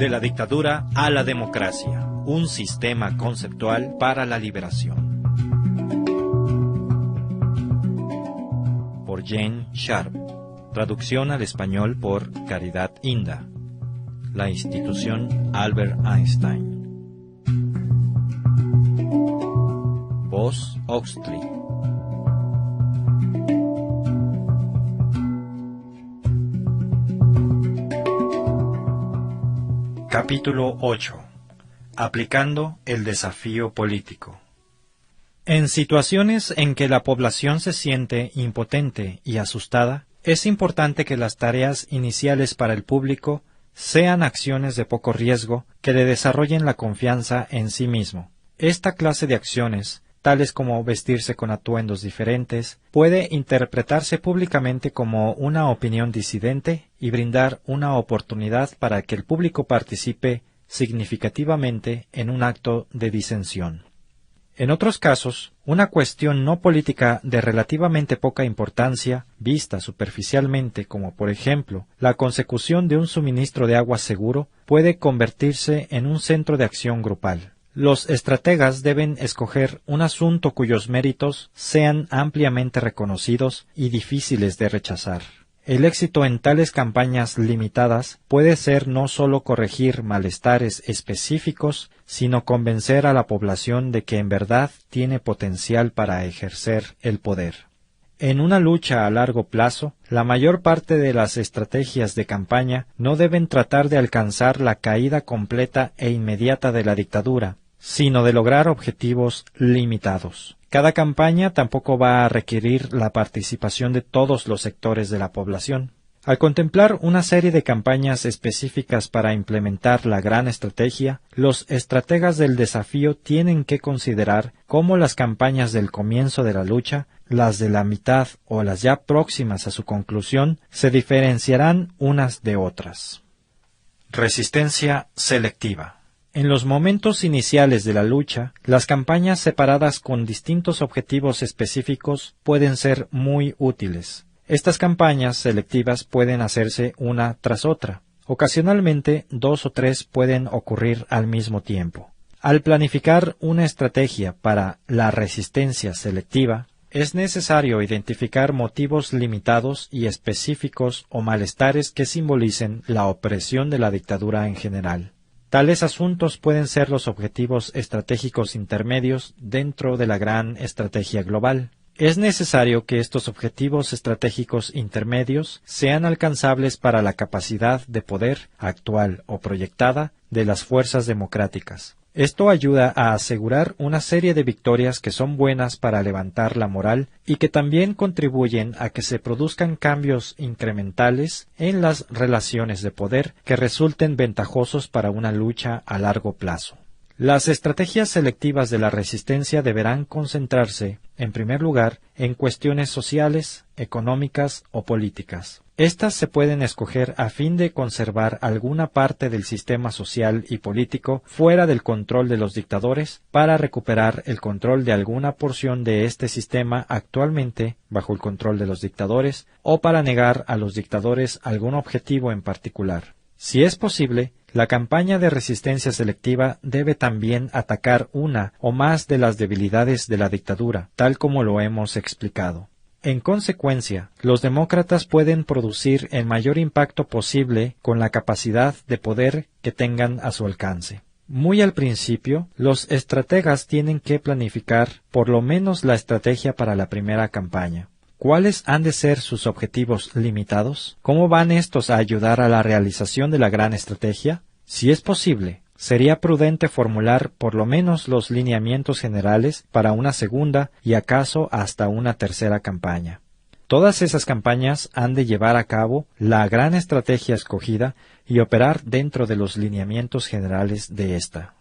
De la dictadura a la democracia, un sistema conceptual para la liberación. Por Jane Sharp. Traducción al español por Caridad Inda. La institución Albert Einstein. Voz Oxley. Capítulo 8. Aplicando el desafío político. En situaciones en que la población se siente impotente y asustada, es importante que las tareas iniciales para el público sean acciones de poco riesgo que le desarrollen la confianza en sí mismo. Esta clase de acciones, tales como vestirse con atuendos diferentes, puede interpretarse públicamente como una opinión disidente y brindar una oportunidad para que el público participe significativamente en un acto de disensión. En otros casos, una cuestión no política de relativamente poca importancia, vista superficialmente como por ejemplo la consecución de un suministro de agua seguro, puede convertirse en un centro de acción grupal. Los estrategas deben escoger un asunto cuyos méritos sean ampliamente reconocidos y difíciles de rechazar. El éxito en tales campañas limitadas puede ser no sólo corregir malestares específicos, sino convencer a la población de que en verdad tiene potencial para ejercer el poder. En una lucha a largo plazo, la mayor parte de las estrategias de campaña no deben tratar de alcanzar la caída completa e inmediata de la dictadura, sino de lograr objetivos limitados. Cada campaña tampoco va a requerir la participación de todos los sectores de la población. Al contemplar una serie de campañas específicas para implementar la gran estrategia, los estrategas del desafío tienen que considerar cómo las campañas del comienzo de la lucha, las de la mitad o las ya próximas a su conclusión, se diferenciarán unas de otras. Resistencia selectiva. En los momentos iniciales de la lucha, las campañas separadas con distintos objetivos específicos pueden ser muy útiles. Estas campañas selectivas pueden hacerse una tras otra. Ocasionalmente, 2 o 3 pueden ocurrir al mismo tiempo. Al planificar una estrategia para la resistencia selectiva, es necesario identificar motivos limitados y específicos o malestares que simbolicen la opresión de la dictadura en general. Tales asuntos pueden ser los objetivos estratégicos intermedios dentro de la gran estrategia global. Es necesario que estos objetivos estratégicos intermedios sean alcanzables para la capacidad de poder actual o proyectada de las fuerzas democráticas. Esto ayuda a asegurar una serie de victorias que son buenas para levantar la moral y que también contribuyen a que se produzcan cambios incrementales en las relaciones de poder que resulten ventajosos para una lucha a largo plazo. Las estrategias selectivas de la resistencia deberán concentrarse, en primer lugar, en cuestiones sociales, económicas o políticas. Estas se pueden escoger a fin de conservar alguna parte del sistema social y político fuera del control de los dictadores para recuperar el control de alguna porción de este sistema actualmente bajo el control de los dictadores o para negar a los dictadores algún objetivo en particular. Si es posible, la campaña de resistencia selectiva debe también atacar una o más de las debilidades de la dictadura, tal como lo hemos explicado. En consecuencia, los demócratas pueden producir el mayor impacto posible con la capacidad de poder que tengan a su alcance. Muy al principio, los estrategas tienen que planificar por lo menos la estrategia para la primera campaña. ¿Cuáles han de ser sus objetivos limitados? ¿Cómo van estos a ayudar a la realización de la gran estrategia? Si es posible, sería prudente formular por lo menos los lineamientos generales para una segunda y acaso hasta una tercera campaña. Todas esas campañas han de llevar a cabo la gran estrategia escogida y operar dentro de los lineamientos generales de esta.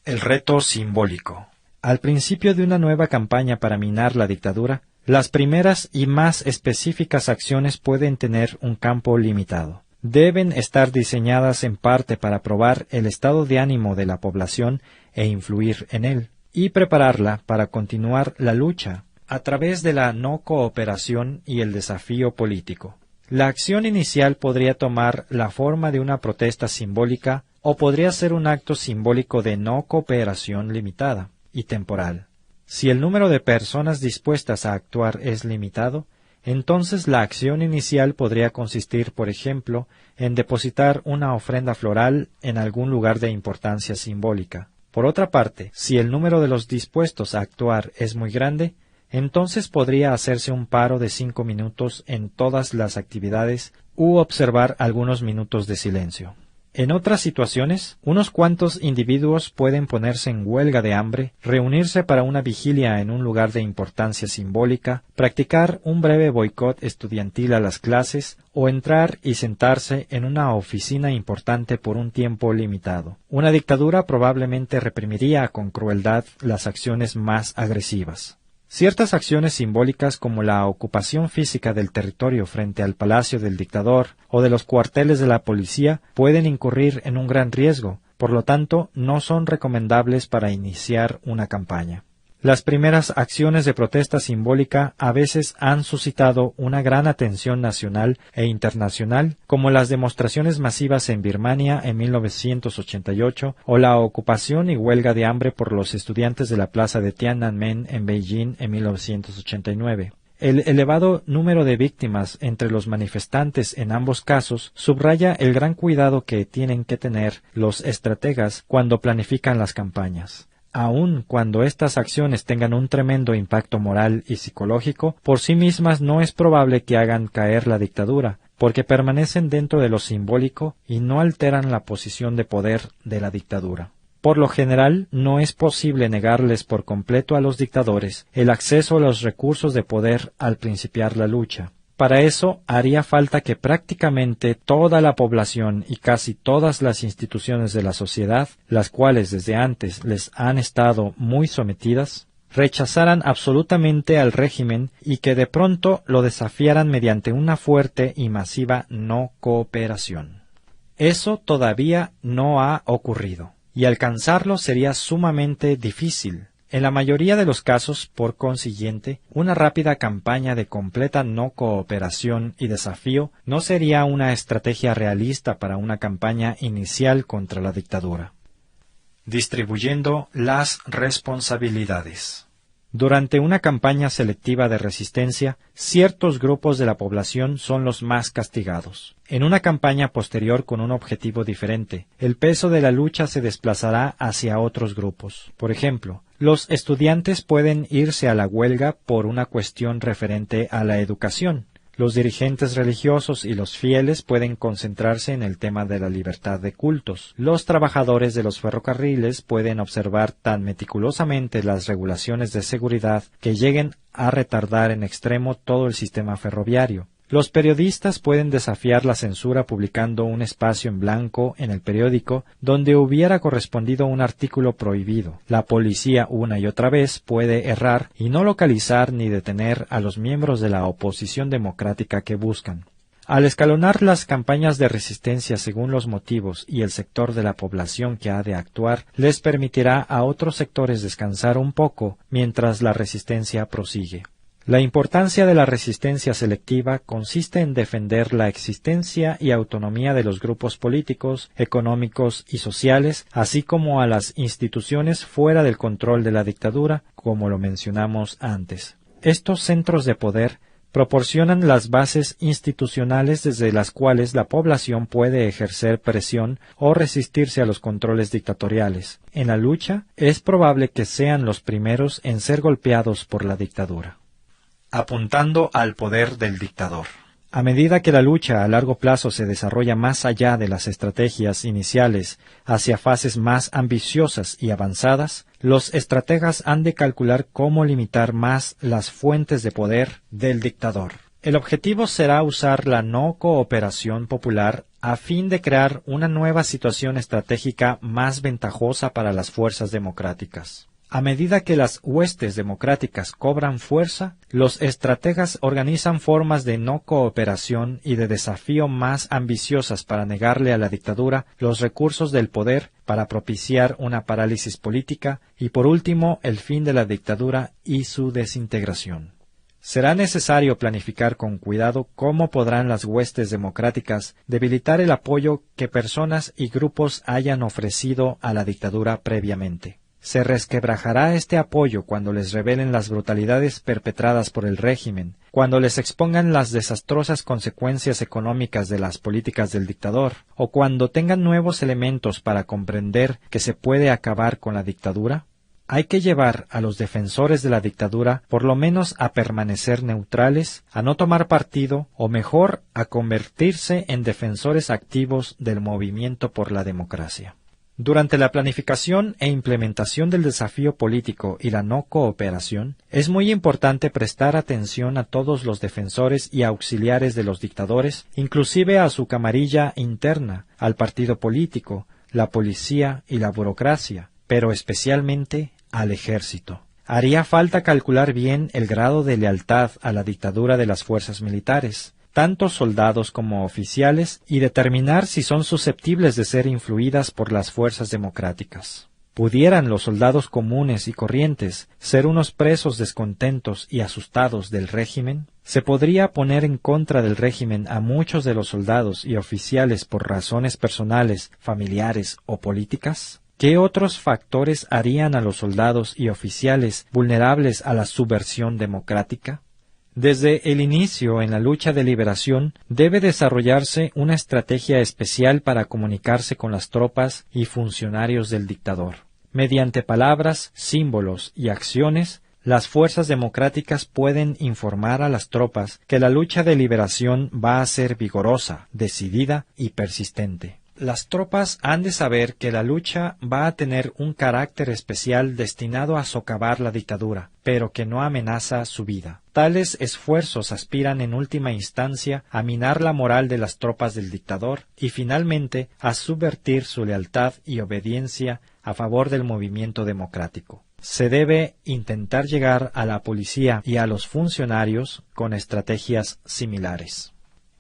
El reto simbólico. Al principio de una nueva campaña para minar la dictadura, las primeras y más específicas acciones pueden tener un campo limitado. Deben estar diseñadas en parte para probar el estado de ánimo de la población e influir en él, y prepararla para continuar la lucha a través de la no cooperación y el desafío político. La acción inicial podría tomar la forma de una protesta simbólica o podría ser un acto simbólico de no cooperación limitada y temporal. Si el número de personas dispuestas a actuar es limitado, entonces la acción inicial podría consistir, por ejemplo, en depositar una ofrenda floral en algún lugar de importancia simbólica. Por otra parte, si el número de los dispuestos a actuar es muy grande, entonces podría hacerse un paro de 5 minutos en todas las actividades u observar algunos minutos de silencio. En otras situaciones, unos cuantos individuos pueden ponerse en huelga de hambre, reunirse para una vigilia en un lugar de importancia simbólica, practicar un breve boicot estudiantil a las clases o entrar y sentarse en una oficina importante por un tiempo limitado. Una dictadura probablemente reprimiría con crueldad las acciones más agresivas. Ciertas acciones simbólicas como la ocupación física del territorio frente al palacio del dictador o de los cuarteles de la policía pueden incurrir en un gran riesgo, por lo tanto no son recomendables para iniciar una campaña. Las primeras acciones de protesta simbólica a veces han suscitado una gran atención nacional e internacional, como las demostraciones masivas en Birmania en 1988 o la ocupación y huelga de hambre por los estudiantes de la plaza de Tiananmen en Beijing en 1989. El elevado número de víctimas entre los manifestantes en ambos casos subraya el gran cuidado que tienen que tener los estrategas cuando planifican las campañas. Aun cuando estas acciones tengan un tremendo impacto moral y psicológico, por sí mismas no es probable que hagan caer la dictadura, porque permanecen dentro de lo simbólico y no alteran la posición de poder de la dictadura. Por lo general, no es posible negarles por completo a los dictadores el acceso a los recursos de poder al principiar la lucha. Para eso haría falta que prácticamente toda la población y casi todas las instituciones de la sociedad, las cuales desde antes les han estado muy sometidas, rechazaran absolutamente al régimen y que de pronto lo desafiaran mediante una fuerte y masiva no cooperación. Eso todavía no ha ocurrido, y alcanzarlo sería sumamente difícil. En la mayoría de los casos, por consiguiente, una rápida campaña de completa no cooperación y desafío no sería una estrategia realista para una campaña inicial contra la dictadura. Distribuyendo las responsabilidades. Durante una campaña selectiva de resistencia, ciertos grupos de la población son los más castigados. En una campaña posterior con un objetivo diferente, el peso de la lucha se desplazará hacia otros grupos. Por ejemplo, los estudiantes pueden irse a la huelga por una cuestión referente a la educación. Los dirigentes religiosos y los fieles pueden concentrarse en el tema de la libertad de cultos. Los trabajadores de los ferrocarriles pueden observar tan meticulosamente las regulaciones de seguridad que lleguen a retardar en extremo todo el sistema ferroviario. Los periodistas pueden desafiar la censura publicando un espacio en blanco en el periódico donde hubiera correspondido un artículo prohibido. La policía una y otra vez puede errar y no localizar ni detener a los miembros de la oposición democrática que buscan. Al escalonar las campañas de resistencia según los motivos y el sector de la población que ha de actuar, les permitirá a otros sectores descansar un poco mientras la resistencia prosigue. La importancia de la resistencia selectiva consiste en defender la existencia y autonomía de los grupos políticos, económicos y sociales, así como a las instituciones fuera del control de la dictadura, como lo mencionamos antes. Estos centros de poder proporcionan las bases institucionales desde las cuales la población puede ejercer presión o resistirse a los controles dictatoriales. En la lucha, es probable que sean los primeros en ser golpeados por la dictadura. Apuntando al poder del dictador. A medida que la lucha a largo plazo se desarrolla más allá de las estrategias iniciales hacia fases más ambiciosas y avanzadas, los estrategas han de calcular cómo limitar más las fuentes de poder del dictador. El objetivo será usar la no cooperación popular a fin de crear una nueva situación estratégica más ventajosa para las fuerzas democráticas. A medida que las huestes democráticas cobran fuerza, los estrategas organizan formas de no cooperación y de desafío más ambiciosas para negarle a la dictadura los recursos del poder para propiciar una parálisis política y, por último, el fin de la dictadura y su desintegración. Será necesario planificar con cuidado cómo podrán las huestes democráticas debilitar el apoyo que personas y grupos hayan ofrecido a la dictadura previamente. Se resquebrajará este apoyo cuando les revelen las brutalidades perpetradas por el régimen, cuando les expongan las desastrosas consecuencias económicas de las políticas del dictador, o cuando tengan nuevos elementos para comprender que se puede acabar con la dictadura. Hay que llevar a los defensores de la dictadura por lo menos a permanecer neutrales, a no tomar partido, o mejor, a convertirse en defensores activos del movimiento por la democracia. Durante la planificación e implementación del desafío político y la no cooperación, es muy importante prestar atención a todos los defensores y auxiliares de los dictadores, inclusive a su camarilla interna, al partido político, la policía y la burocracia, pero especialmente al ejército. Haría falta calcular bien el grado de lealtad a la dictadura de las fuerzas militares, tanto soldados como oficiales, y determinar si son susceptibles de ser influidas por las fuerzas democráticas. ¿Pudieran los soldados comunes y corrientes ser unos presos descontentos y asustados del régimen? ¿Se podría poner en contra del régimen a muchos de los soldados y oficiales por razones personales, familiares o políticas? ¿Qué otros factores harían a los soldados y oficiales vulnerables a la subversión democrática? Desde el inicio en la lucha de liberación debe desarrollarse una estrategia especial para comunicarse con las tropas y funcionarios del dictador. Mediante palabras, símbolos y acciones, las fuerzas democráticas pueden informar a las tropas que la lucha de liberación va a ser vigorosa, decidida y persistente. Las tropas han de saber que la lucha va a tener un carácter especial destinado a socavar la dictadura, pero que no amenaza su vida. Tales esfuerzos aspiran en última instancia a minar la moral de las tropas del dictador y finalmente a subvertir su lealtad y obediencia a favor del movimiento democrático. Se debe intentar llegar a la policía y a los funcionarios con estrategias similares.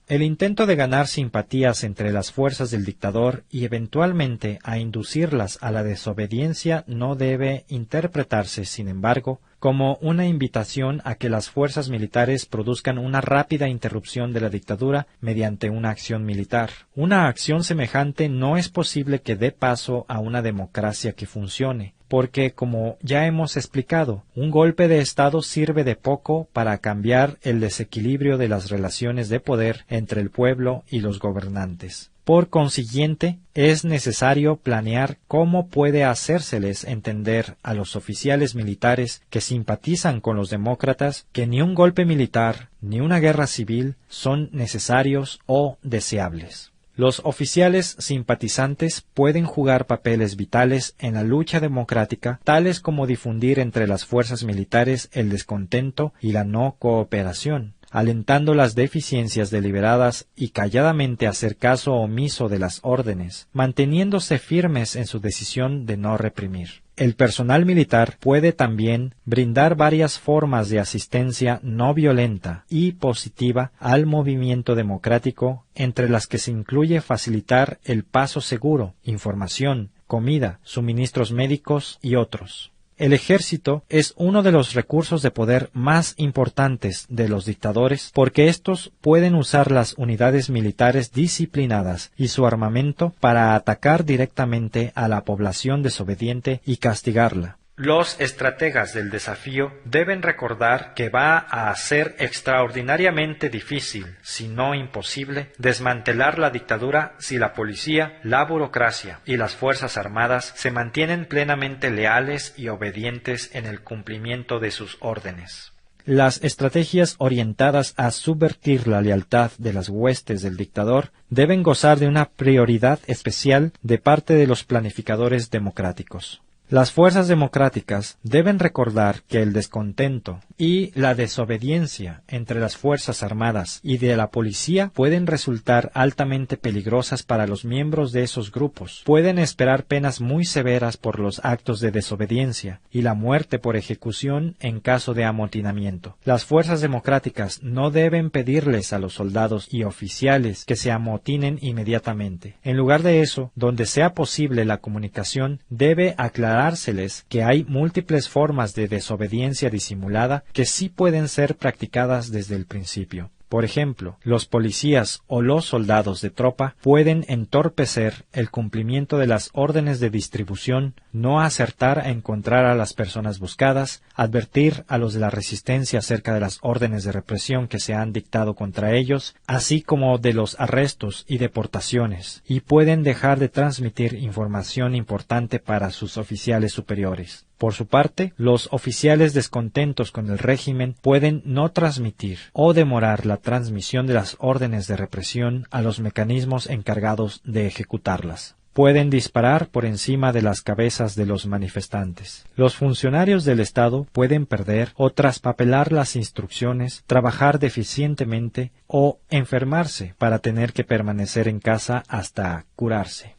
El intento de ganar simpatías entre las fuerzas del dictador y eventualmente a inducirlas a la desobediencia no debe interpretarse, sin embargo, como una invitación a que las fuerzas militares produzcan una rápida interrupción de la dictadura mediante una acción militar. Una acción semejante no es posible que dé paso a una democracia que funcione, porque, como ya hemos explicado, un golpe de Estado sirve de poco para cambiar el desequilibrio de las relaciones de poder entre el pueblo y los gobernantes. Por consiguiente, es necesario planear cómo puede hacérseles entender a los oficiales militares que simpatizan con los demócratas que ni un golpe militar ni una guerra civil son necesarios o deseables. Los oficiales simpatizantes pueden jugar papeles vitales en la lucha democrática, tales como difundir entre las fuerzas militares el descontento y la no cooperación, alentando las deficiencias deliberadas y calladamente hacer caso omiso de las órdenes, manteniéndose firmes en su decisión de no reprimir. El personal militar puede también brindar varias formas de asistencia no violenta y positiva al movimiento democrático, entre las que se incluye facilitar el paso seguro, información, comida, suministros médicos y otros. El ejército es uno de los recursos de poder más importantes de los dictadores porque éstos pueden usar las unidades militares disciplinadas y su armamento para atacar directamente a la población desobediente y castigarla. Los estrategas del desafío deben recordar que va a ser extraordinariamente difícil, si no imposible, desmantelar la dictadura si la policía, la burocracia y las fuerzas armadas se mantienen plenamente leales y obedientes en el cumplimiento de sus órdenes. Las estrategias orientadas a subvertir la lealtad de las huestes del dictador deben gozar de una prioridad especial de parte de los planificadores democráticos. Las fuerzas democráticas deben recordar que el descontento y la desobediencia entre las fuerzas armadas y de la policía pueden resultar altamente peligrosas para los miembros de esos grupos. Pueden esperar penas muy severas por los actos de desobediencia y la muerte por ejecución en caso de amotinamiento. Las fuerzas democráticas no deben pedirles a los soldados y oficiales que se amotinen inmediatamente. En lugar de eso, donde sea posible la comunicación debe aclarar aclarárseles que hay múltiples formas de desobediencia disimulada que sí pueden ser practicadas desde el principio. Por ejemplo, los policías o los soldados de tropa pueden entorpecer el cumplimiento de las órdenes de distribución, no acertar a encontrar a las personas buscadas, advertir a los de la resistencia acerca de las órdenes de represión que se han dictado contra ellos, así como de los arrestos y deportaciones, y pueden dejar de transmitir información importante para sus oficiales superiores. Por su parte, los oficiales descontentos con el régimen pueden no transmitir o demorar la transmisión de las órdenes de represión a los mecanismos encargados de ejecutarlas. Pueden disparar por encima de las cabezas de los manifestantes. Los funcionarios del Estado pueden perder o traspapelar las instrucciones, trabajar deficientemente o enfermarse para tener que permanecer en casa hasta curarse.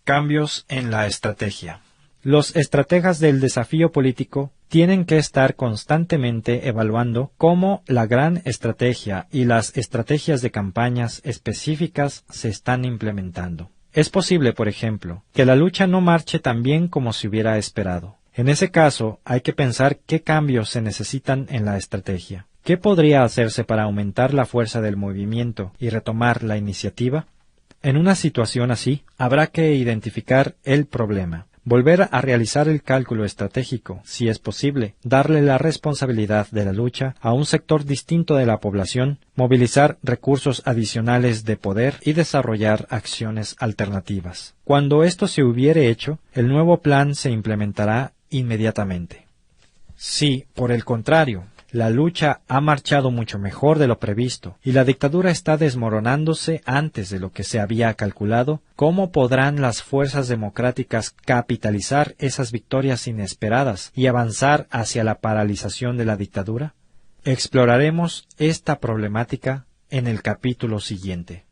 Cambios en la estrategia. Los estrategas del desafío político tienen que estar constantemente evaluando cómo la gran estrategia y las estrategias de campañas específicas se están implementando. Es posible, por ejemplo, que la lucha no marche tan bien como se hubiera esperado. En ese caso, hay que pensar qué cambios se necesitan en la estrategia. ¿Qué podría hacerse para aumentar la fuerza del movimiento y retomar la iniciativa? En una situación así, habrá que identificar el problema. Volver a realizar el cálculo estratégico, si es posible, darle la responsabilidad de la lucha a un sector distinto de la población, movilizar recursos adicionales de poder y desarrollar acciones alternativas. Cuando esto se hubiere hecho, el nuevo plan se implementará inmediatamente. Si, por el contrario, la lucha ha marchado mucho mejor de lo previsto y la dictadura está desmoronándose antes de lo que se había calculado, ¿cómo podrán las fuerzas democráticas capitalizar esas victorias inesperadas y avanzar hacia la paralización de la dictadura? Exploraremos esta problemática en el capítulo siguiente.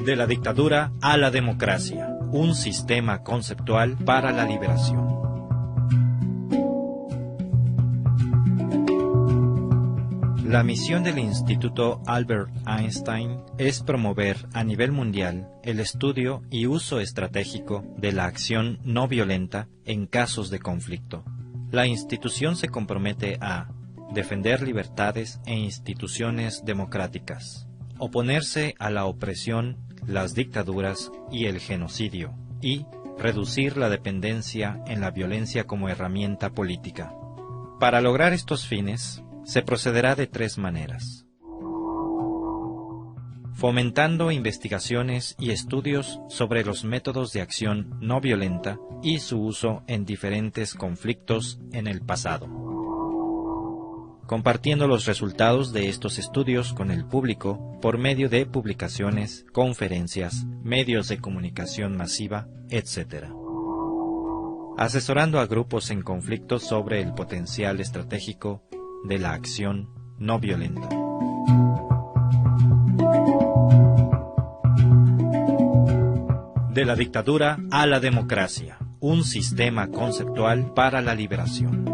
De la dictadura a la democracia, un sistema conceptual para la liberación. La misión del Instituto Albert Einstein es promover a nivel mundial el estudio y uso estratégico de la acción no violenta en casos de conflicto. La institución se compromete a defender libertades e instituciones democráticas, oponerse a la opresión, las dictaduras y el genocidio, y reducir la dependencia en la violencia como herramienta política. Para lograr estos fines, se procederá de tres maneras: fomentando investigaciones y estudios sobre los métodos de acción no violenta y su uso en diferentes conflictos en el pasado, compartiendo los resultados de estos estudios con el público por medio de publicaciones, conferencias, medios de comunicación masiva, etc., asesorando a grupos en conflictos sobre el potencial estratégico de la acción no violenta. De la dictadura a la democracia, un sistema conceptual para la liberación.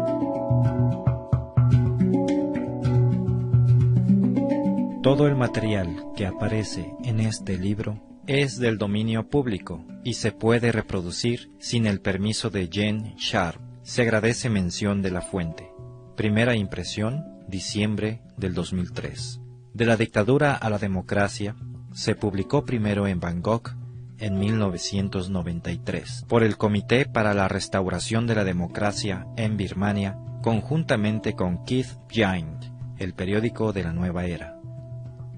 Todo el material que aparece en este libro es del dominio público y se puede reproducir sin el permiso de Jen Sharp. Se agradece mención de la fuente. Primera impresión, diciembre del 2003. De la dictadura a la democracia, se publicó primero en Bangkok en 1993 por el Comité para la Restauración de la Democracia en Birmania, conjuntamente con Keith Giant, el periódico de la nueva era.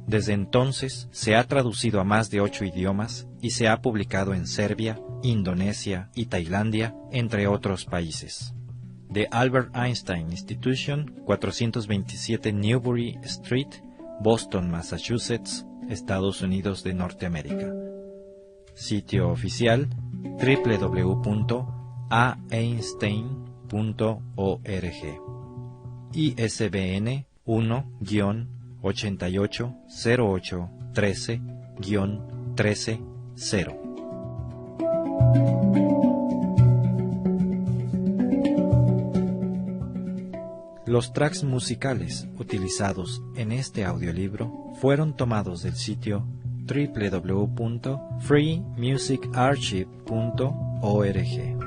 Desde entonces se ha traducido a más de 8 idiomas y se ha publicado en Serbia, Indonesia y Tailandia, entre otros países. The Albert Einstein Institution, 427 Newbury Street, Boston, Massachusetts, Estados Unidos de Norteamérica. Sitio oficial www.aeinstein.org. ISBN 1-880813-130. Los tracks musicales utilizados en este audiolibro fueron tomados del sitio www.freemusicarchive.org.